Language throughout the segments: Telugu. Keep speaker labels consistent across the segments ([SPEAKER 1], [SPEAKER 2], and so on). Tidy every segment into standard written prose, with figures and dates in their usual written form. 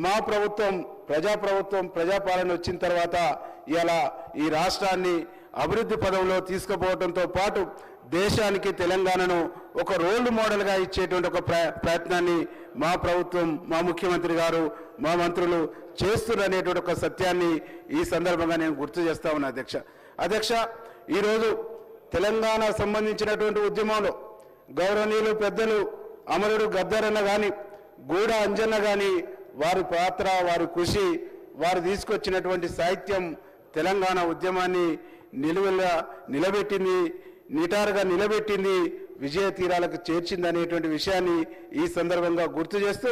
[SPEAKER 1] మా ప్రభుత్వం ప్రజాపాలన వచ్చిన తర్వాత ఇలా ఈ రాష్ట్రాన్ని అభివృద్ధి పదంలో తీసుకుపోవడంతో పాటు దేశానికి తెలంగాణను ఒక రోల్ మోడల్గా ఇచ్చేటువంటి ఒక ప్రయత్నాన్ని మా ప్రభుత్వం, మా ముఖ్యమంత్రి గారు, మా మంత్రులు చేస్తున్ననేటువంటి ఒక సత్యాన్ని ఈ సందర్భంగా నేను గుర్తు చేస్తా ఉన్నా అధ్యక్ష ఈరోజు తెలంగాణ సంబంధించినటువంటి ఉద్యమంలో గౌరవనీయులు పెద్దలు అమరుడు గద్దరన్న కానీ, గూడ అంజన్న కానీ, వారి పాత్ర, వారి కృషి, వారు తీసుకొచ్చినటువంటి సాహిత్యం తెలంగాణ ఉద్యమాన్ని నిలబెట్టింది, నిటారుగా నిలబెట్టింది, విజయ తీరాలకు చేర్చింది అనేటువంటి విషయాన్ని ఈ సందర్భంగా గుర్తు చేస్తూ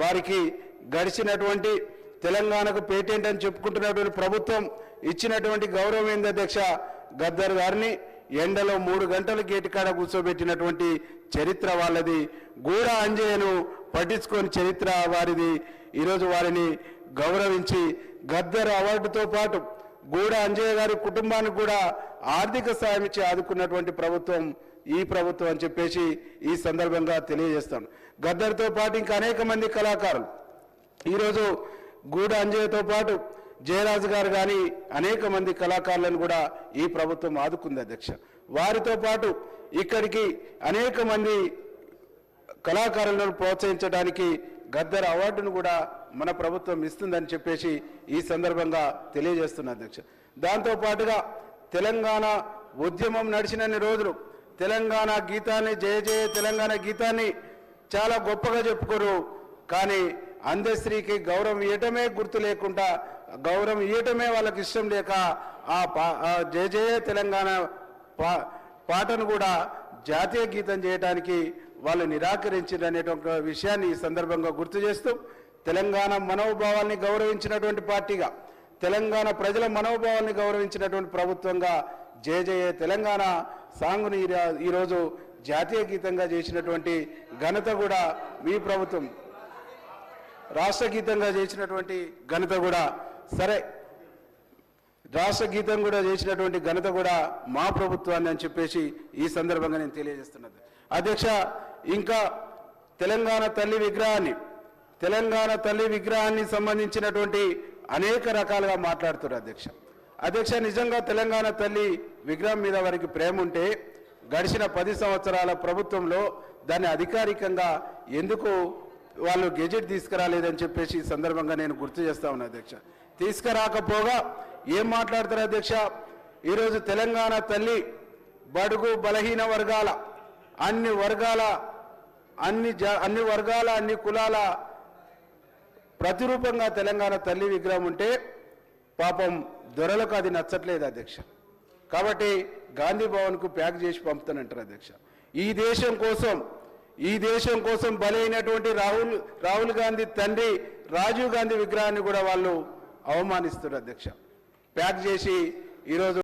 [SPEAKER 1] వారికి గడిచినటువంటి తెలంగాణకు పేటెంట్ అని చెప్పుకుంటున్నటువంటి ప్రభుత్వం ఇచ్చినటువంటి గౌరవం ఏంది అధ్యక్ష? గద్దర్ గారిని ఎండలో 3 గంటలు గేటుకాడ కూర్చోబెట్టినటువంటి చరిత్ర వాళ్ళది. గూడ అంజయ్యను పట్టించుకొని చరిత్ర వారిది. ఈరోజు వారిని గౌరవించి గద్దర్ అవార్డుతో పాటు గూడ అంజయ్య గారి కుటుంబానికి కూడా ఆర్థిక సాయం ఇచ్చి ఆదుకున్నటువంటి ప్రభుత్వం ఈ ప్రభుత్వం అని చెప్పేసి ఈ సందర్భంగా తెలియజేస్తాను. గద్దర్తో పాటు ఇంకా అనేక మంది కళాకారులు ఈరోజు గూడ అంజయ్యతో పాటు జయరాజు గారు కానీ అనేక మంది కళాకారులను కూడా ఈ ప్రభుత్వం ఆదుకుంది అధ్యక్ష. వారితో పాటు ఇక్కడికి అనేక మంది కళాకారులను ప్రోత్సహించడానికి గద్దర్ అవార్డును కూడా మన ప్రభుత్వం ఇస్తుందని చెప్పేసి ఈ సందర్భంగా తెలియజేస్తున్నా అధ్యక్ష. దాంతోపాటుగా తెలంగాణ ఉద్యమం నడిచినన్ని రోజులు తెలంగాణ గీతాన్ని, జయ జయ తెలంగాణ గీతాన్ని చాలా గొప్పగా చెప్పుకోరు. కానీ అందశ్రీకి గౌరవం ఇవ్వటమే గుర్తు లేకుండా, గౌరవం ఇవ్వటమే వాళ్ళకి ఇష్టం లేక ఆ జయ జయ తెలంగాణ పాటను కూడా జాతీయ గీతం చేయడానికి వాళ్ళు నిరాకరించారు అనేటువంటి విషయాన్ని ఈ సందర్భంగా గుర్తు చేస్తూ తెలంగాణ మనోభావాల్ని గౌరవించినటువంటి పార్టీగా, తెలంగాణ ప్రజల మనోభావాల్ని గౌరవించినటువంటి ప్రభుత్వంగా జయ జయ తెలంగాణ సాంగ్ను ఈరోజు జాతీయ గీతంగా చేసినటువంటి ఘనత కూడా మీ ప్రభుత్వం, రాష్ట్ర గీతంగా చేసినటువంటి ఘనత కూడా రాష్ట్ర గీతం కూడా చేసినటువంటి ఘనత కూడా మా ప్రభుత్వాన్ని అని చెప్పేసి ఈ సందర్భంగా నేను తెలియజేస్తున్నాను అధ్యక్ష. ఇంకా తెలంగాణ తల్లి విగ్రహాన్ని సంబంధించినటువంటి అనేక రకాలుగా మాట్లాడుతున్నారు అధ్యక్ష. నిజంగా తెలంగాణ తల్లి విగ్రహం మీద వారికి ప్రేమ ఉంటే గడిచిన 10 సంవత్సరాల ప్రభుత్వంలో దాన్ని అధికారికంగా ఎందుకు వాళ్ళు గెజెట్ తీసుకురాలేదని చెప్పేసి ఈ సందర్భంగా నేను గుర్తు చేస్తా ఉన్నా అధ్యక్ష. తీసుకురాకపోగా ఏం మాట్లాడతారు అధ్యక్ష? ఈరోజు తెలంగాణ తల్లి బడుగు బలహీన వర్గాల అన్ని వర్గాల అన్ని కులాల ప్రతిరూపంగా తెలంగాణ తల్లి విగ్రహం ఉంటే పాపం దొరలకు అది నచ్చట్లేదు అధ్యక్ష. కాబట్టి గాంధీ భవన్కు ప్యాక్ చేసి పంపుతానంటారు అధ్యక్ష. ఈ దేశం కోసం బలైనటువంటి రాహుల్ గాంధీ తండ్రి రాజీవ్ గాంధీ విగ్రహాన్ని కూడా వాళ్ళు అవమానిస్తారు అధ్యక్ష. ప్యాక్ చేసి ఈరోజు